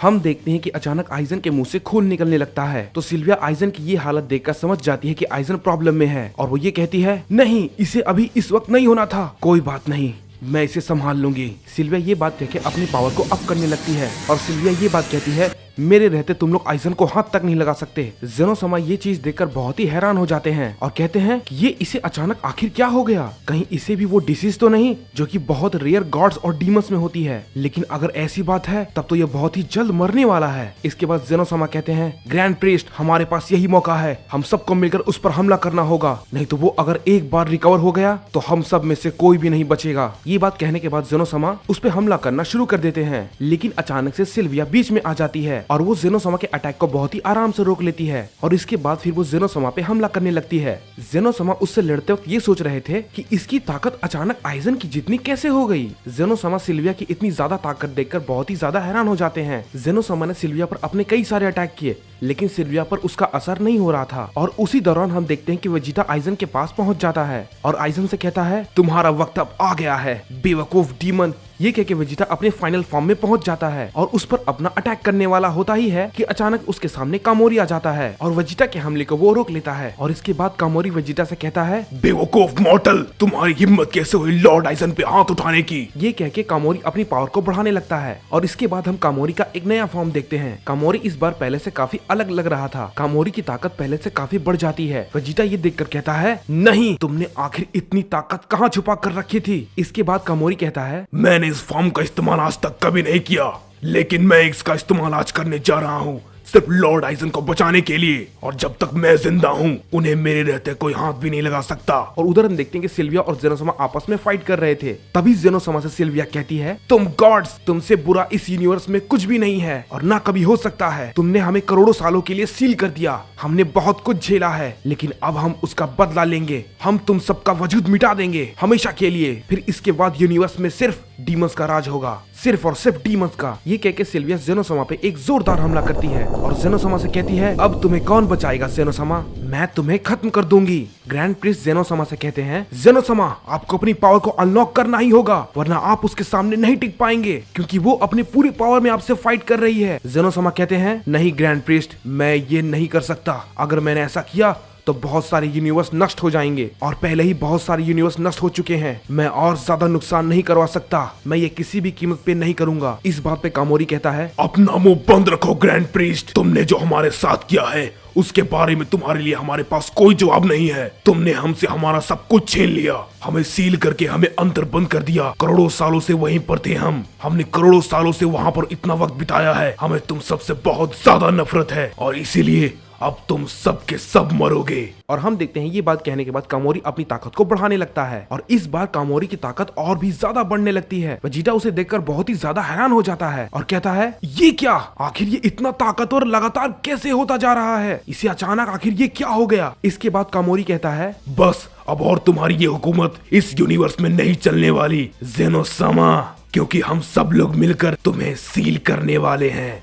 हम देखते हैं कि अचानक आइजन के मुंह से खून निकलने लगता है। तो सिल्विया आइजन की ये हालत देखकर समझ जाती है कि आइजन प्रॉब्लम में है और वो ये कहती है, नहीं, इसे अभी इस वक्त नहीं होना था, कोई बात नहीं, मैं इसे संभाल लूंगी। सिल्विया ये बात कहकर अपनी पावर को अप करने लगती है और सिल्विया ये बात कहती है, मेरे रहते तुम लोग आइजन को हाथ तक नहीं लगा सकते। जेनोसमा ये चीज देखकर बहुत ही हैरान हो जाते हैं और कहते हैं कि ये इसे अचानक आखिर क्या हो गया, कहीं इसे भी वो डिसीज तो नहीं जो कि बहुत रेयर गॉड्स और डीमंस में होती है। लेकिन अगर ऐसी बात है तब तो ये बहुत ही जल्द मरने वाला है। इसके बाद जेनोसमा कहते हैं, ग्रैंड प्रीस्ट, हमारे पास यही मौका है, हम सबको मिलकर उस पर हमला करना होगा, नहीं तो वो अगर एक बार रिकवर हो गया तो हम सब में से कोई भी नहीं बचेगा। ये बात कहने के बाद जेनोसमा उस पर हमला करना शुरू कर देते हैं। लेकिन अचानक से सिल्विया बीच में आ जाती है और वो जेनोसमा के अटैक को बहुत ही आराम से रोक लेती है और इसके बाद फिर वो जेनोसमा पे हमला करने लगती है। जेनोसमा उससे लड़ते वक्त ये सोच रहे थे कि इसकी ताकत अचानक आइजन की जितनी कैसे हो गई। जेनोसमा सिल्विया की इतनी ज्यादा ताकत देखकर बहुत ही ज्यादा हैरान हो जाते हैं। जेनोसमा ने सिल्विया पर अपने कई सारे अटैक किए लेकिन सिल्विया पर उसका असर नहीं हो रहा था और उसी दौरान हम देखते हैं कि वेजिटा आइजन के पास पहुंच जाता है और आइजन से कहता है, तुम्हारा वक्त अब आ गया है बेवकूफ डीमन। ये कह के वेजिटा अपने फाइनल फॉर्म में पहुंच जाता है और उस पर अपना अटैक करने वाला होता ही है कि अचानक उसके सामने कामोरी आ जाता है और वेजिटा के हमले को वो रोक लेता है। और इसके बाद कामोरी वेजिटा से कहता है, बेवकूफ मॉर्टल, तुम्हारी हिम्मत कैसे हुई लॉर्ड आइजन पे हाथ उठाने की। ये कह के कामोरी अपनी पावर को बढ़ाने लगता है और इसके बाद हम कामोरी का एक नया फॉर्म देखते हैं। कामोरी इस बार पहले से काफी अलग लग रहा था। कामोरी की ताकत पहले से काफी बढ़ जाती है। वेजिटा ये देखकर कहता है, नहीं, तुमने आखिर इतनी ताकत कहाँ छुपा कर रखी थी। इसके बाद कामोरी कहता है, मैंने इस फॉर्म का इस्तेमाल आज तक कभी नहीं किया, लेकिन मैं इसका इस्तेमाल आज करने जा रहा हूँ सिर्फ लॉर्ड आइजन को बचाने के लिए, और जब तक मैं जिंदा हूँ उन्हें मेरे रहते कोई हाथ भी नहीं लगा सकता। और उधर हम देखते हैं कि सिल्विया और जेनोसमा आपस में फाइट कर रहे थे। तभी जेनोसमा से सिल्विया कहती है, तुम गॉड्स, तुमसे बुरा इस यूनिवर्स में कुछ भी नहीं है और ना कभी हो सकता है। तुमने हमें करोड़ों सालों के लिए सील कर दिया, हमने बहुत कुछ झेला है, लेकिन अब हम उसका बदला लेंगे। हम तुम सबका वजूद मिटा देंगे हमेशा के लिए। फिर इसके बाद यूनिवर्स में सिर्फ डीमंस का राज होगा, सिर्फ और सिर्फ डीमंस का। ये कह के सिल्विया जेनोसमा पे एक जोरदार हमला करती है और जेनोसमा से कहती है, अब तुम्हें कौन बचाएगा जेनोसमा, मैं तुम्हें खत्म कर दूंगी। ग्रैंड प्रिंस जेनोसमा से कहते हैं, जेनोसमा, आपको अपनी पावर को अनलॉक करना ही होगा वरना आप उसके सामने नहीं टिक पाएंगे, क्योंकि वो अपनी पूरी पावर में आपसे फाइट कर रही है। जेनोसमा कहते हैं, नहीं ग्रैंड प्रिस्ट, मैं ये नहीं कर सकता। अगर मैंने ऐसा किया तो बहुत सारे यूनिवर्स नष्ट हो जाएंगे और पहले ही बहुत सारे यूनिवर्स नष्ट हो चुके हैं। मैं और ज्यादा नुकसान नहीं करवा सकता, मैं ये किसी भी कीमत पे नहीं करूंगा। इस बात पे कामोरी कहता है, अपना मुंह बंद रखो ग्रैंड प्रीस्ट, तुमने जो हमारे साथ किया है उसके बारे में तुम्हारे लिए हमारे पास कोई जवाब नहीं है। तुमने हमसे हमारा सब कुछ छीन लिया, हमें सील करके हमें अंदर बंद कर दिया। करोड़ों सालों से वहीं पर थे हमने करोड़ों सालों से वहाँ पर इतना वक्त बिताया है। हमें तुम सबसे बहुत ज्यादा नफरत है और इसीलिए अब तुम सब के सब मरोगे। और हम देखते हैं ये बात कहने के बाद कामोरी अपनी ताकत को बढ़ाने लगता है और इस बार कामोरी की ताकत और भी ज्यादा बढ़ने लगती है। वेजिटा उसे देखकर बहुत ही ज्यादा हैरान हो जाता है और कहता है, ये क्या, आखिर ये इतना ताकतवर लगातार कैसे होता जा रहा है, इसे अचानक आखिर ये क्या हो गया। इसके बाद कामोरी कहता है, बस अब और तुम्हारी ये हुकूमत इस यूनिवर्स में नहीं चलने वाली जेनोसमा, क्योंकि हम सब लोग मिलकर तुम्हें सील करने वाले हैं।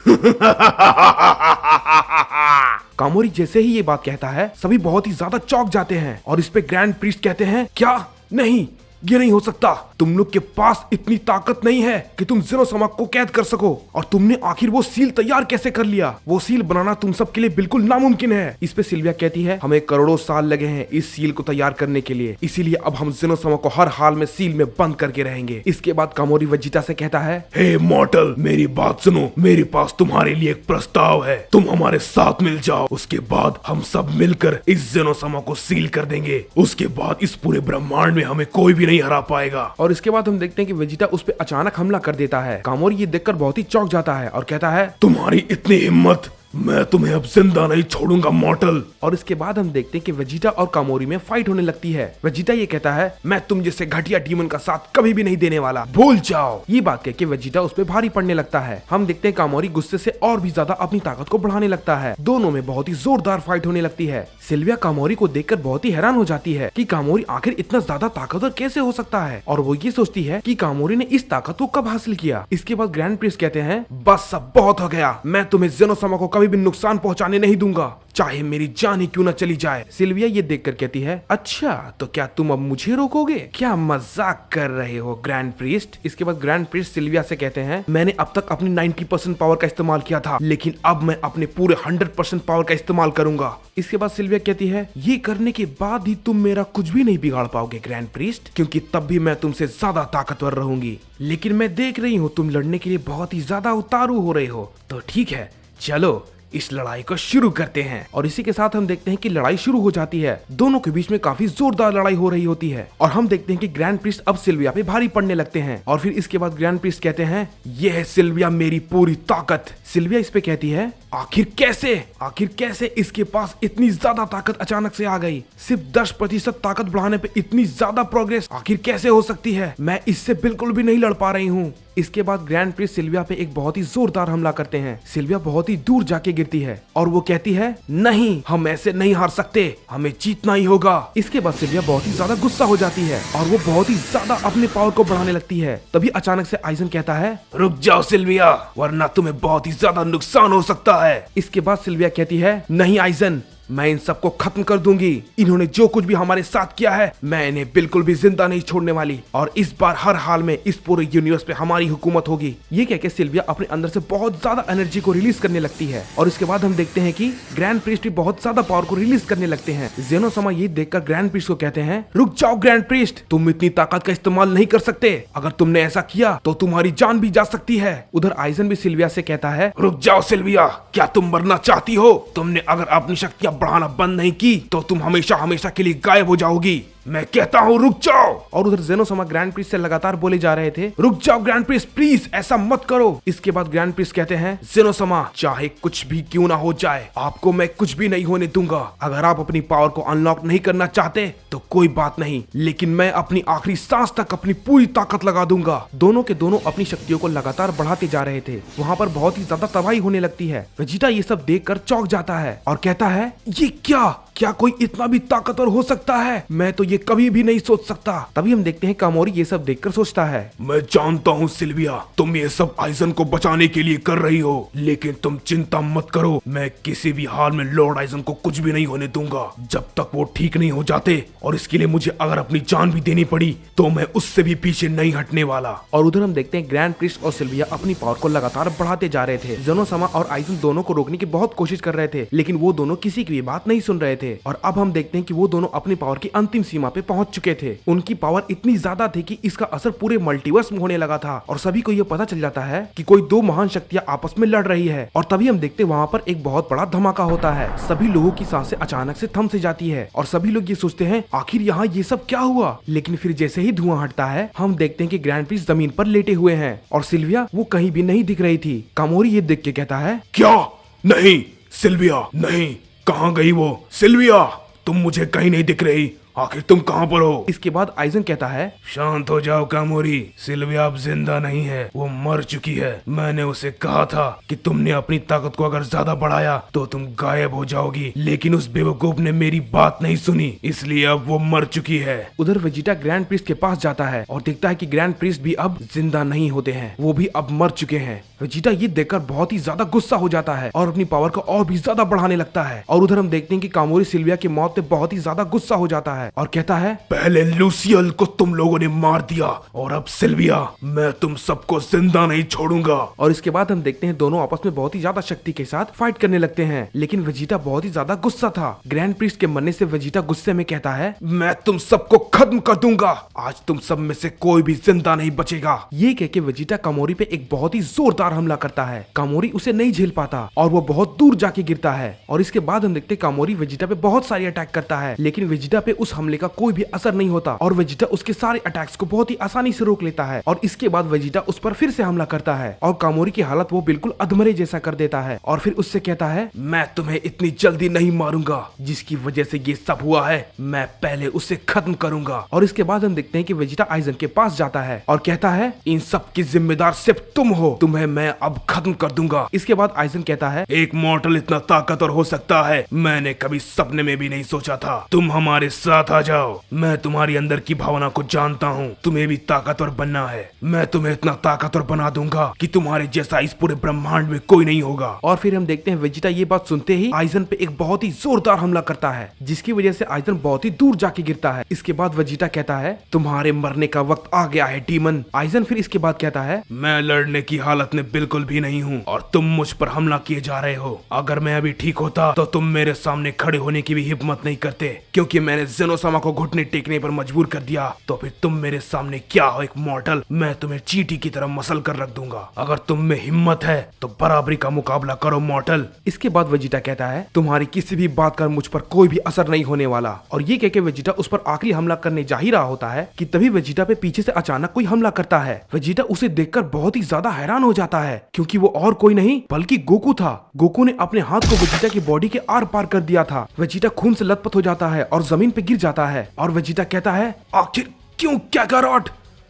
कामोरी जैसे ही ये बात कहता है सभी बहुत ही ज्यादा चौंक जाते हैं और इस पे ग्रैंड प्रीस्ट कहते हैं, क्या, नहीं, ये नहीं हो सकता, तुम लोग के पास इतनी ताकत नहीं है कि तुम जेनोसमा को कैद कर सको, और तुमने आखिर वो सील तैयार कैसे कर लिया। वो सील बनाना तुम सब के लिए बिल्कुल नामुमकिन है। इस पे सिल्विया कहती है, हमें करोड़ों साल लगे हैं इस सील को तैयार करने के लिए, इसीलिए अब हम जेनोसमा को हर हाल में सील में बंद करके रहेंगे। इसके बाद कामोरी वेजिटा से कहता है, हे मॉर्टल, मेरी बात सुनो, मेरे पास तुम्हारे लिए एक प्रस्ताव है, तुम हमारे साथ मिल जाओ, उसके बाद हम सब मिलकर इस जेनोसमा को सील कर देंगे। उसके बाद इस पूरे ब्रह्मांड में हमें कोई भी नहीं हरा पाएगा। और इसके बाद हम देखते हैं कि वेजिटा उस पे अचानक हमला कर देता है। कामोरी ये देखकर बहुत ही चौंक जाता है और कहता है, तुम्हारी इतनी हिम्मत, मैं तुम्हें अब जिंदा नहीं छोड़ूंगा मॉर्टल। और इसके बाद हम देखते हैं कि वेजिटा और कामोरी में फाइट होने लगती है। वेजिटा ये कहता है, मैं तुम जैसे घटिया डीमन का साथ कभी भी नहीं देने वाला, भूल जाओ। ये बात कह के वेजिटा उस पे भारी पड़ने लगता है। हम देखते हैं कामोरी गुस्से से और भी ज्यादा अपनी ताकत को बढ़ाने लगता है। दोनों में बहुत ही जोरदार फाइट होने लगती है। सिल्विया कामोरी को देखकर बहुत ही हैरान हो जाती है कि कामोरी आखिर इतना ज्यादा ताकतवर कैसे हो सकता है, और वो ये सोचती है कि कामोरी ने इस ताकत को कब हासिल किया। इसके बाद ग्रैंड प्रिंस कहते हैं, बस सब बहुत हो गया, मैं तुम्हें जेनोसमा को कभी भी नुकसान पहुंचाने नहीं दूंगा, चाहे मेरी जान ही क्यों न चली जाए। सिल्विया ये देखकर कहती है, अच्छा तो क्या तुम अब मुझे रोकोगे? क्या मजाक कर रहे हो ग्रैंड प्रीस्ट? इसके बाद ग्रैंड प्रीस्ट सिल्विया से कहते हैं, मैंने अब तक अपनी 90% पावर का इस्तेमाल किया था, लेकिन अब मैं अपने पूरे 100% पावर का इस्तेमाल करूंगा। इसके बाद सिल्विया कहती है, ये करने के बाद ही तुम मेरा कुछ भी नहीं बिगाड़ पाओगे ग्रैंड प्रीस्ट, क्योंकि तब भी मैं तुमसे ज्यादा ताकतवर रहूंगी। लेकिन मैं देख रही हूँ तुम लड़ने के लिए बहुत ही ज्यादा उतारू हो रहे हो, तो ठीक है, चलो इस लड़ाई को शुरू करते हैं। और इसी के साथ हम देखते हैं कि लड़ाई शुरू हो जाती है। दोनों के बीच में काफी जोरदार लड़ाई हो रही होती है और हम देखते हैं कि ग्रैंड प्रीस्ट अब सिल्विया पे भारी पड़ने लगते हैं। और फिर इसके बाद ग्रैंड प्रीस्ट कहते हैं, ये है सिल्विया मेरी पूरी ताकत। सिल्विया इस पे कहती है, आखिर कैसे इसके पास इतनी ज्यादा ताकत अचानक से आ गई? सिर्फ 10% ताकत बढ़ाने पे इतनी ज्यादा प्रोग्रेस आखिर कैसे हो सकती है? मैं इससे बिल्कुल भी नहीं लड़ पा रही हूँ। इसके बाद ग्रैंड प्रीस्ट सिल्विया पे एक बहुत ही जोरदार हमला करते हैं। सिल्विया बहुत ही दूर जाके गिरती है और वो कहती है, नहीं, हम ऐसे नहीं हार सकते, हमें जीतना ही होगा। इसके बाद सिल्विया बहुत ही ज्यादा गुस्सा हो जाती है और वो बहुत ही ज्यादा अपने पावर को बढ़ाने लगती है। तभी अचानक से आइजन कहता है, रुक जाओ सिल्विया, वरना तुम्हें बहुत ही ज्यादा नुकसान हो सकता है। इसके बाद सिल्विया कहती है, नहीं आइजन, मैं इन सबको खत्म कर दूंगी। इन्होंने जो कुछ भी हमारे साथ किया है, मैं इन्हें बिल्कुल भी जिंदा नहीं छोड़ने वाली, और इस बार हर हाल में इस पूरे यूनिवर्स पे हमारी हुकूमत होगी। ये कह के सिल्विया अपने अंदर से बहुत ज्यादा एनर्जी को रिलीज करने लगती है। और इसके बाद हम देखते हैं कि ग्रैंड प्रीस्ट भी बहुत ज्यादा पावर को रिलीज करने लगते हैं। जेनो समा ये देखकर ग्रैंड प्रीस्ट को कहते हैं, रुक जाओ ग्रैंड प्रीस्ट, तुम इतनी ताकत का इस्तेमाल नहीं कर सकते। अगर तुमने ऐसा किया तो तुम्हारी जान भी जा सकती है। उधर आइजन भी सिल्विया से कहता है, रुक जाओ सिल्विया, क्या तुम मरना चाहती हो? तुमने अगर अपनी शक्तियां बढ़ाना बंद नहीं की तो तुम हमेशा हमेशा के लिए गायब हो जाओगी। मैं कहता हूँ रुक जाओ। और उधर जेनोसमा ग्रैंड प्रीस्ट से लगातार बोले जा रहे थे, रुक जाओ ग्रैंड प्रीस्ट, प्लीज ऐसा मत करो। इसके बाद ग्रैंड प्रीस्ट कहते हैं, जेनोसमा, चाहे कुछ भी क्यों ना हो जाए, आपको मैं कुछ भी नहीं होने दूंगा। अगर आप अपनी पावर को अनलॉक नहीं करना चाहते तो कोई बात नहीं, लेकिन मैं अपनी आखिरी सांस तक अपनी पूरी ताकत लगा दूंगा। दोनों के दोनों अपनी शक्तियों को लगातार बढ़ाते जा रहे थे। वहाँ पर बहुत ही ज्यादा तबाही होने लगती है। वेजिटा ये सब देखकर चौंक जाता है और कहता है, ये क्या कोई इतना भी ताकतवर हो सकता है? मैं तो ये कभी भी नहीं सोच सकता। तभी हम देखते हैं कामोरी ये सब देखकर सोचता है, मैं जानता हूँ सिल्विया, तुम ये सब आइजन को बचाने के लिए कर रही हो, लेकिन तुम चिंता मत करो, मैं किसी भी हाल में लॉर्ड आइजन को कुछ भी नहीं होने दूंगा जब तक वो ठीक नहीं हो जाते। और इसके लिए मुझे अगर अपनी जान भी देनी पड़ी तो मैं उससे भी पीछे नहीं हटने वाला। और उधर हम देखते हैं ग्रैंड प्रीस्ट और सिल्विया अपनी पावर को लगातार बढ़ाते जा रहे थे। जेनोसमा और आइजन दोनों को रोकने की बहुत कोशिश कर रहे थे, लेकिन वो दोनों किसी की भी बात नहीं सुन रहे थे। और अब हम देखते हैं कि वो दोनों अपनी पावर की अंतिम सीमा पे पहुंच चुके थे। उनकी पावर इतनी ज्यादा थी कि इसका असर पूरे मल्टीवर्स में होने लगा था और सभी को ये पता चल जाता है कि कोई दो महान शक्तियां आपस में लड़ रही है। और तभी हम देखते हैं वहाँ पर एक बहुत बड़ा धमाका होता है। सभी लोगों की सांसें अचानक से थम से जाती है और सभी लोग ये सोचते हैं, आखिर यहाँ ये सब क्या हुआ? लेकिन फिर जैसे ही धुआं हटता है, हम देखते हैं कि ग्रैंड प्रीस्ट जमीन पर लेटे हुए हैं और सिल्विया वो कहीं भी नहीं दिख रही थी। कामोरी ये देख के कहता है, क्या? नहीं सिल्विया, नहीं, कहाँ गई वो? सिल्विया, तुम मुझे कहीं नहीं दिख रही, आखिर तुम कहाँ पर हो? इसके बाद आइजन कहता है, शांत हो जाओ कामोरी, सिल्विया अब जिंदा नहीं है, वो मर चुकी है। मैंने उसे कहा था कि तुमने अपनी ताकत को अगर ज्यादा बढ़ाया तो तुम गायब हो जाओगी, लेकिन उस बेवकूफ ने मेरी बात नहीं सुनी, इसलिए अब वो मर चुकी है। उधर वेजिटा ग्रैंड प्रीस्ट के पास जाता है और देखता है कि ग्रैंड प्रीस्ट भी अब जिंदा नहीं होते हैं, वो भी अब मर चुके हैं। वेजिटा ये देखकर बहुत ही ज्यादा गुस्सा हो जाता है और अपनी पावर को और भी ज्यादा बढ़ाने लगता है। और उधर हम देखते हैं कि कामोरी सिल्विया की मौत पे बहुत ही ज्यादा गुस्सा हो जाता है और कहता है, पहले लूसियल को तुम लोगों ने मार दिया और अब सिल्विया, मैं तुम सबको जिंदा नहीं छोड़ूंगा। और इसके बाद हम देखते हैं दोनों आपस में बहुत ही ज्यादा शक्ति के साथ फाइट करने लगते हैं, लेकिन वेजिटा बहुत ही ज्यादा गुस्सा था। ग्रैंड प्रीस्ट के मरने से वेजिटा गुस्से में कहता है, मैं तुम सबको खत्म कर दूंगा, आज तुम सब में से कोई भी जिंदा नहीं बचेगा। ये कह के वेजिटा कामोरी पे एक बहुत ही जोरदार हमला करता है। कामोरी उसे नहीं झेल पाता और वो बहुत दूर जाके गिरता है। और इसके बाद हम देखते हैं कामोरी वेजिटा पे बहुत सारी अटैक करता है, लेकिन वेजिटा पे उस हमले का कोई भी असर नहीं होता और वेजिटा उसके सारे अटैक्स को बहुत ही आसानी से रोक लेता है। और इसके बाद वेजिटा उस पर फिर से हमला करता है और कामोरी की हालत वो बिल्कुल अधमरे जैसा कर देता है और फिर उससे कहता है, मैं तुम्हें इतनी जल्दी नहीं मारूंगा, जिसकी वजह से ये सब हुआ है, मैं पहले उसे खत्म करूंगा। और इसके बाद हम देखते हैं कि वेजिटा आइजन के पास जाता है और कहता है, इन सब की जिम्मेदार सिर्फ तुम हो, तुम्हें मैं अब खत्म कर दूंगा। इसके बाद आइजन कहता है, एक मॉर्टल इतना ताकतवर हो सकता है, मैंने कभी सपने में भी नहीं सोचा था। तुम हमारे साथ साथ आ जाओ। मैं तुम्हारी अंदर की भावना को जानता हूँ, तुम्हें भी ताकतवर बनना है। मैं तुम्हें इतना ताकतवर बना दूंगा कि तुम्हारे जैसा इस पूरे ब्रह्मांड में कोई नहीं होगा। और फिर हम देखते हैं वेजिटा ये बात सुनते ही आइजन पे एक बहुत ही जोरदार हमला करता है, जिसकी वजह से आइजन बहुत ही दूर जाके गिरता है। इसके बाद वेजिटा कहता है तुम्हारे मरने का वक्त आ गया है डीमन। आइजन फिर इसके बाद कहता है मैं लड़ने की हालत में बिल्कुल भी नहीं हूँ और तुम मुझ पर हमला किए जा रहे हो। अगर मैं अभी ठीक होता तो तुम मेरे सामने खड़े होने की भी हिम्मत नहीं करते, क्योंकि मैंने जेनोसामा को घुटने टेकने पर मजबूर कर दिया। तो फिर तुम मेरे सामने क्या हो, एक मॉडल? मैं तुम्हें चींटी की तरह मसल कर रख दूंगा। अगर तुम में हिम्मत है तो बराबरी का मुकाबला करो मॉडल। इसके बाद वेजिटा कहता है तुम्हारी किसी भी बात का मुझ पर कोई भी असर नहीं होने वाला। और ये कह के वेजिटा उस पर आखिरी हमला करने जा ही रहा होता है कि तभी वेजिटा पे पीछे से अचानक कोई हमला करता है। वेजिटा उसे देखकर बहुत ही ज्यादा हैरान हो जाता है, क्योंकि वो और कोई नहीं बल्कि गोकू था। गोकू ने अपने हाथ को वेजिटा की बॉडी के आर पार कर दिया था। वेजिटा खून से लथपथ हो जाता है और जमीन पे गिर जाता है। और वेजिटा कहता है आखिर क्यों काकारोट,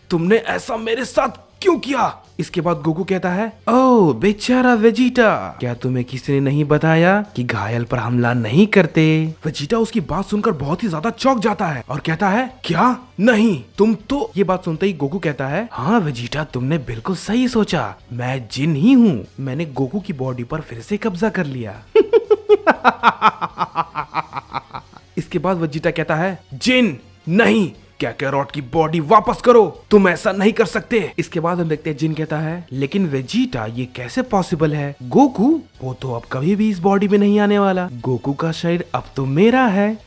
तुमने ऐसा मेरे साथ क्यों किया? इसके बाद गोकू कहता है ओह बेचारा वेजिटा, क्या तुम्हें किसी ने नहीं बताया कि घायल पर हमला नहीं करते? वेजिटा उसकी बात सुनकर बहुत ही ज्यादा चौंक जाता है और कहता है क्या? नहीं तुम तो। ये बात सुनते ही गोकू कहता है हाँ वेजिटा, तुमने बिल्कुल सही सोचा, मैं जिन ही हूँ। मैंने गोकू की बॉडी पर फिर से कब्जा कर लिया। इसके बाद वेजिटा कहता है जिन नहीं, काकारोट की बॉडी वापस करो, तुम ऐसा नहीं कर सकते। इसके बाद हम देखते हैं जिन कहता है लेकिन वेजिटा ये कैसे पॉसिबल है? गोकू वो तो अब कभी भी इस बॉडी में नहीं आने वाला। गोकू का शरीर अब तो मेरा है।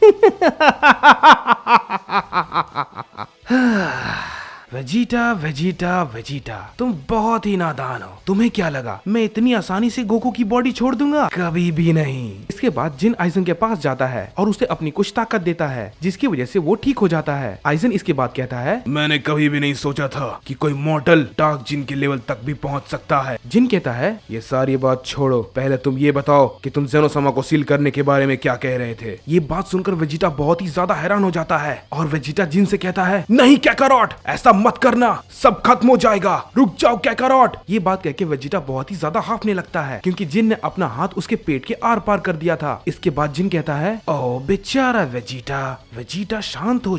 वेजिटा वेजिटा वेजिटा, तुम बहुत ही नादान हो। तुम्हें क्या लगा मैं इतनी आसानी से गोकू की बॉडी छोड़ दूंगा? कभी भी नहीं। इसके बाद जिन आइजन के पास जाता है और उसे अपनी कुछ ताकत देता है, जिसकी वजह से वो ठीक हो जाता है। आइजन इसके बाद कहता है मैंने कभी भी नहीं सोचा था कि कोई मॉडल डार्क जिन के लेवल तक भी पहुंच सकता है। जिन कहता है ये सारी बात छोड़ो, पहले तुम ये बताओ कि तुम जेनोसामा को सील करने के बारे में क्या कह रहे थे? ये बात सुनकर वेजिटा बहुत ही ज्यादा हैरान हो जाता है और वेजिटा जिन से कहता है नहीं काकारोट, ऐसा मत करना, सब खत्म हो जाएगा, रुक जाओ काकारोट। ये बात कहकर वेजिटा बहुत ही ज्यादा हाफने लगता है, क्योंकि जिन ने अपना हाथ उसके पेट के आर पार कर दिया था। इसके बाद जिन कहता है ओ बेचारा वेजिटा, वेजिटा शांत हो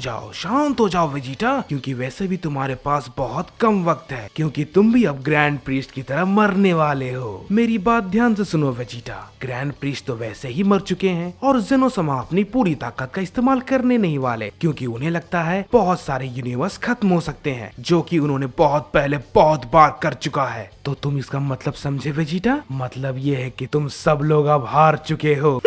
जाओ वेजिटा, क्योंकि वैसे भी तुम्हारे पास बहुत कम वक्त है, क्योंकि तुम भी अब ग्रैंड प्रीस्ट की तरह मरने वाले हो। मेरी बात ध्यान से सुनो वेजिटा, ग्रैंड प्रीस्ट तो वैसे ही मर चुके हैं और जेनोसामा अपनी पूरी ताकत का इस्तेमाल करने नहीं वाले, क्योंकि उन्हें लगता है बहुत सारे यूनिवर्स खत्म हो सकते हैं, जो कि उन्होंने बहुत पहले बहुत बार कर चुका है। तो तुम इसका मतलब समझे वेजिटा? मतलब ये है कि तुम सब लोग अब हार चुके हो।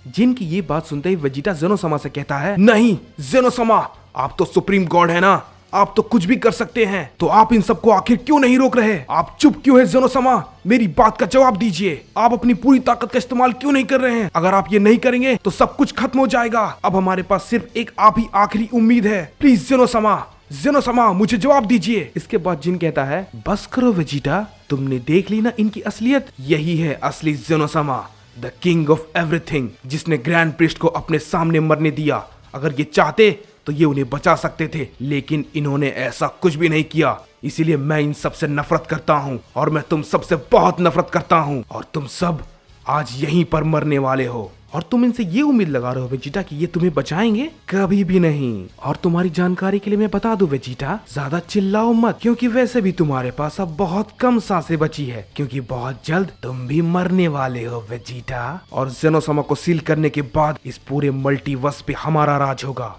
जिन की ये बात सुनते ही वेजिटा जेनोसामा से कहता है नहीं जेनोसामा, आप तो सुप्रीम गॉड है ना, आप तो कुछ भी कर सकते हैं, तो आप इन सबको आखिर क्यों नहीं रोक रहे? आप चुप क्यों है जेनोसामा? मेरी बात का जवाब दीजिए, आप अपनी पूरी ताकत का इस्तेमाल क्यों नहीं कर रहे हैं? अगर आप ये नहीं करेंगे तो सब कुछ खत्म हो जाएगा। अब हमारे पास सिर्फ एक आप ही आखिरी उम्मीद है, प्लीज जेनोसामा मुझे जवाब दीजिए। इसके बाद जिन कहता है बस करो वेजिटा, तुमने देख ली ना इनकी असलियत, यही है असली जेनोसामा, द किंग ऑफ एवरीथिंग, जिसने ग्रैंड प्रीस्ट को अपने सामने मरने दिया। अगर ये चाहते तो ये उन्हें बचा सकते थे, लेकिन इन्होंने ऐसा कुछ भी नहीं किया। इसीलिए मैं इन सब से नफरत करता हूँ और मैं तुम सबसे बहुत नफरत करता हूँ, और तुम सब आज यहीं पर मरने वाले हो। और तुम इनसे ये उम्मीद लगा रहे हो वेजिटा कि ये तुम्हें बचाएंगे? कभी भी नहीं। और तुम्हारी जानकारी के लिए मैं बता दूं वेजिटा, ज्यादा चिल्लाओ मत, क्योंकि वैसे भी तुम्हारे पास अब बहुत कम सांसें बची है, क्योंकि बहुत जल्द तुम भी मरने वाले हो वेजिटा। और जेनोसामा को सील करने के बाद इस पूरे मल्टीवर्स पे हमारा राज होगा।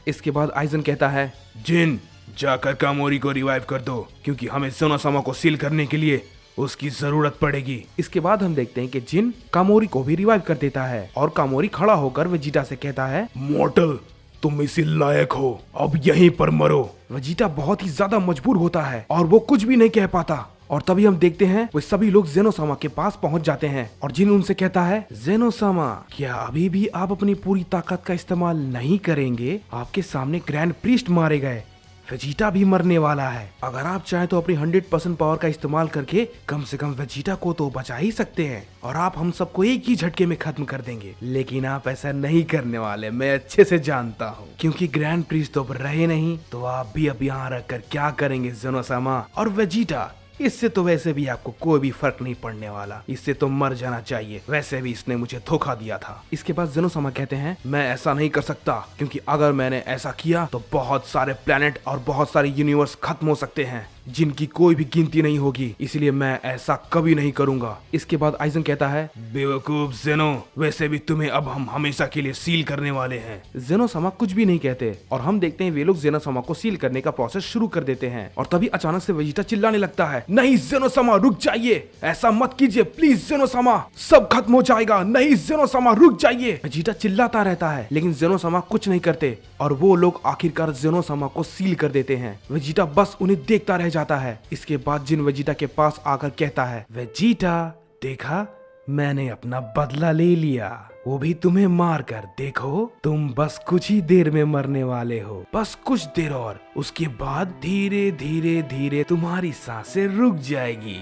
इसके बाद आइजन कहता है जिन जाकर कामोरी को रिवाइव कर दो, क्योंकि हमें जेनोसामा को सील करने के लिए उसकी जरूरत पड़ेगी। इसके बाद हम देखते हैं कि जिन कामोरी को भी रिवाइव कर देता है और कामोरी खड़ा होकर वेजिटा से कहता है मॉर्टल, तुम इसी लायक हो, अब यहीं पर मरो। वेजिटा बहुत ही ज्यादा मजबूर होता है और वो कुछ भी नहीं कह पाता। और तभी हम देखते हैं वो सभी लोग जेनोसामा के पास पहुंच जाते हैं और जिन उनसे कहता है जेनोसामा, क्या अभी भी आप अपनी पूरी ताकत का इस्तेमाल नहीं करेंगे? आपके सामने ग्रैंड प्रीस्ट मारे गए, वेजिटा भी मरने वाला है। अगर आप चाहें तो अपनी 100% पावर का इस्तेमाल करके कम से कम वेजिटा को तो बचा ही सकते हैं और आप हम सबको एक ही झटके में खत्म कर देंगे। लेकिन आप ऐसा नहीं करने वाले, मैं अच्छे से जानता हूँ, क्योंकि ग्रैंड प्रीस्ट तो अब रहे नहीं, तो आप भी अब यहाँ रख कर क्या करेंगे ज़ेनोसामा और वेजिटा? इससे तो वैसे भी आपको कोई भी फर्क नहीं पड़ने वाला, इससे तो मर जाना चाहिए। वैसे भी इसने मुझे धोखा दिया था। इसके बाद ज़ेनोसामा कहते हैं मैं ऐसा नहीं कर सकता, क्योंकि अगर मैंने ऐसा किया तो बहुत सारे प्लेनेट और बहुत सारे यूनिवर्स खत्म हो सकते हैं जिनकी कोई भी गिनती नहीं होगी, इसलिए मैं ऐसा कभी नहीं करूंगा। इसके बाद आइजन कहता है बेवकूफ ज़ेनो, वैसे भी तुम्हें अब हम हमेशा के लिए सील करने वाले हैं। ज़ेनोसामा कुछ भी नहीं कहते और हम देखते हैं वे लोग ज़ेनोसामा को सील करने का प्रोसेस शुरू कर देते हैं। और तभी अचानक से वेजिटा चिल्लाने लगता है, नहीं ज़ेनोसामा रुक जाइए, ऐसा मत कीजिए प्लीज ज़ेनोसामा, सब खत्म हो जाएगा, नहीं ज़ेनोसामा रुक जाइए। वेजिटा चिल्लाता रहता है लेकिन ज़ेनोसामा कुछ नहीं करते और वो लोग आखिरकार ज़ेनोसामा को सील कर देते हैं। वेजिटा बस उन्हें देखता रह जाता है। इसके बाद जिन वेजिटा के पास आकर कहता है, वेजिटा देखा, मैंने अपना बदला ले लिया, वो भी तुम्हें मार कर। देखो तुम बस कुछ ही देर में मरने वाले हो, बस कुछ देर और, उसके बाद धीरे धीरे धीरे तुम्हारी सांसें रुक जाएगी।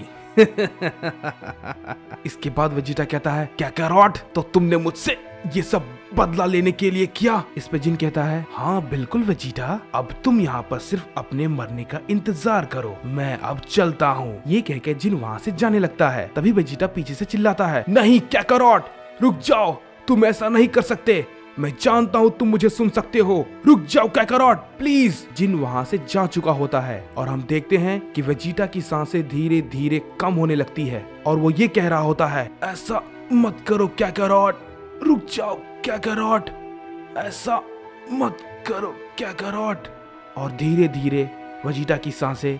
इसके बाद वेजिटा कहता है, क्या कैरोट, तो तुमने मुझसे ये सब बदला लेने के लिए किया? इस पे जिन कहता है, हाँ बिल्कुल वेजिटा, अब तुम यहाँ पर सिर्फ अपने मरने का इंतजार करो, मैं अब चलता हूँ। ये कह के जिन वहाँ से जाने लगता है। तभी वेजिटा पीछे से चिल्लाता है, नहीं कैरोट रुक जाओ, तुम ऐसा नहीं कर सकते, मैं जानता हूँ तुम मुझे सुन सकते हो, रुक जाओ कैरोट प्लीज। जिन वहाँ से जा चुका होता है और हम देखते हैं कि वेजिटा की सांसें धीरे धीरे कम होने लगती है और वो ये कह रहा होता है, ऐसा मत करो कैरोट, रुक जाओ कैरोट, ऐसा मत करो कैरोट। और धीरे धीरे वेजिटा की सांसें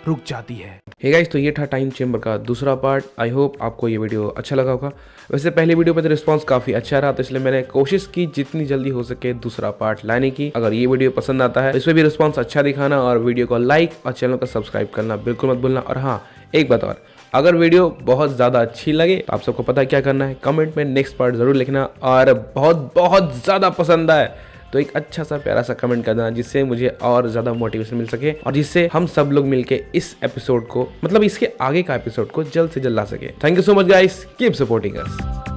रुक जाती है। हे गाइस, तो ये था टाइम चेंबर का दूसरा पार्ट। आई होप आपको ये वीडियो अच्छा लगा होगा। वैसे पहले वीडियो पे तो रिस्पांस काफी अच्छा रहा, तो इसलिए मैंने कोशिश की जितनी जल्दी हो सके दूसरा पार्ट लाने की। अगर ये वीडियो पसंद आता है तो इसमें भी रिस्पांस अच्छा दिखाना और वीडियो को लाइक और चैनल को सब्सक्राइब करना बिल्कुल मत भूलना। और हाँ, एक बात और, अगर वीडियो बहुत ज़्यादा अच्छी लगे तो आप सबको पता है क्या करना है, कमेंट में नेक्स्ट पार्ट ज़रूर लिखना। और बहुत बहुत ज़्यादा पसंद आए तो एक अच्छा सा प्यारा सा कमेंट कर देना, जिससे मुझे और ज़्यादा मोटिवेशन मिल सके और जिससे हम सब लोग मिलके इस एपिसोड को, मतलब इसके आगे का एपिसोड को जल्द से जल्द ला सके। Thank you so much guys, keep supporting us.